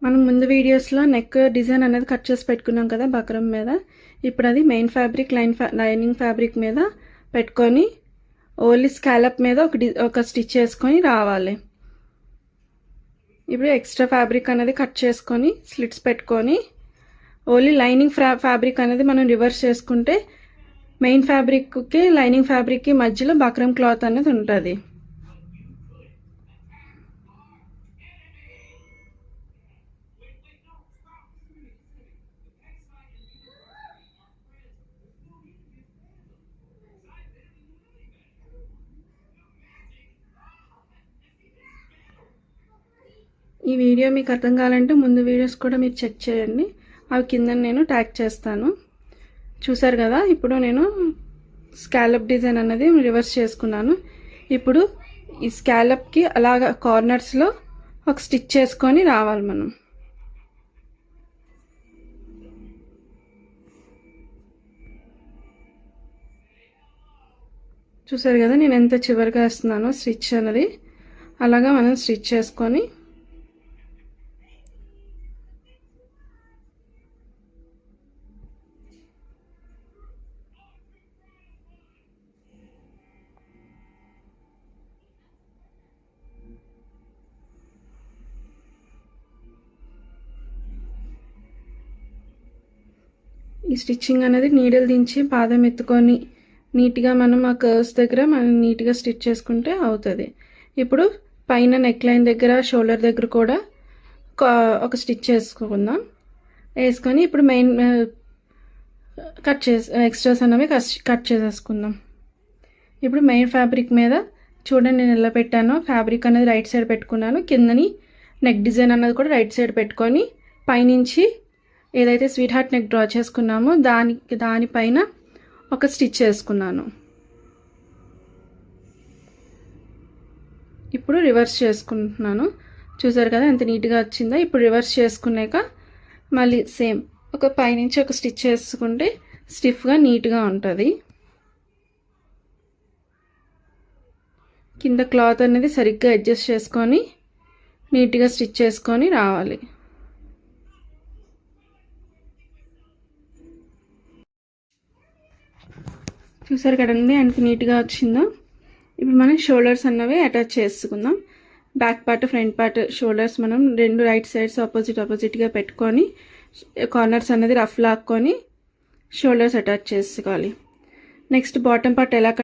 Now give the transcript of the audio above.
మనం ముందు వీడియోస్లో నెక్ డిజైన్ అనేది కట్ చేసి పెట్టుకున్నాం కదా బక్రం మీద. ఇప్పుడు అది మెయిన్ ఫ్యాబ్రిక్ లైనింగ్ ఫ్యాబ్రిక్ మీద పెట్టుకొని ఓన్లీ స్కాలప్ మీద ఒక స్టిచ్ చేసుకొని రావాలి. ఇప్పుడు ఎక్స్ట్రా ఫ్యాబ్రిక్ అనేది కట్ చేసుకొని స్లిట్స్ పెట్టుకొని ఓన్లీ లైనింగ్ ఫ్యాబ్రిక్ అనేది మనం రివర్స్ చేసుకుంటే మెయిన్ ఫ్యాబ్రిక్కి లైనింగ్ ఫ్యాబ్రిక్కి మధ్యలో బక్రం క్లాత్ అనేది ఉంటుంది. ఈ వీడియో మీకు అర్థం కావాలంటే ముందు వీడియోస్ కూడా మీరు చెక్ చేయండి, అవి కింద నేను ట్యాగ్ చేస్తాను. చూసారు కదా, ఇప్పుడు నేను స్కాలప్ డిజైన్ అనేది రివర్స్ చేసుకున్నాను. ఇప్పుడు ఈ స్కాలప్కి అలాగా కార్నర్స్లో ఒక స్టిచ్ చేసుకొని రావాలి మనం. చూసారు కదా నేను ఎంత చివరిగా వేస్తున్నానో స్టిచ్ అనేది, అలాగా మనం స్టిచ్ చేసుకొని ఈ స్టిచ్చింగ్ అనేది నీడలు దించి పాదం ఎత్తుకొని నీట్గా మనం ఆ కర్వ్స్ దగ్గర మనం నీట్గా స్టిచ్ చేసుకుంటే అవుతుంది. ఇప్పుడు పైన నెక్ లైన్ దగ్గర షోల్డర్ దగ్గర కూడా ఒక స్టిచ్ వేసుకుందాం. వేసుకొని ఇప్పుడు మెయిన్ ఎక్స్ట్రాస్ అనేవి కట్ చేసేసుకుందాం. ఇప్పుడు మెయిన్ ఫ్యాబ్రిక్ మీద చూడండి నేను ఎలా పెట్టానో, ఫ్యాబ్రిక్ అనేది రైట్ సైడ్ పెట్టుకున్నాను, కిందని నెక్ డిజైన్ అన్నది కూడా రైట్ సైడ్ పెట్టుకొని పైనుంచి ఏదైతే స్వీట్ హార్ట్ నెక్ డ్రా చేసుకున్నామో దానిపైన ఒక స్టిచ్ చేసుకున్నాను. ఇప్పుడు రివర్స్ చేసుకుంటున్నాను. చూసారు కదా ఎంత నీట్గా వచ్చిందో. ఇప్పుడు రివర్స్ చేసుకున్నాక మళ్ళీ సేమ్ ఒక పైనుంచి ఒక స్టిచ్ చేసుకుంటే స్టిఫ్గా నీట్గా ఉంటుంది. కింద క్లాత్ అనేది సరిగ్గా అడ్జస్ట్ చేసుకొని నీట్గా స్టిచ్ చేసుకొని రావాలి. చూసారు కదండి ఎంత నీట్గా వచ్చిందో. ఇప్పుడు మనం షోల్డర్స్ అన్నవి అటాచ్ చేసుకుందాం. Back part front part shoulders మనం రెండు రైట్ సైడ్స్ ఆపోజిట్గా పెట్టుకొని కార్నర్స్ అనేది రఫ్ లాక్కొని షోల్డర్స్ అటాచ్ చేసుకోవాలి. నెక్స్ట్ బాటమ్ పార్ట్ ఎలా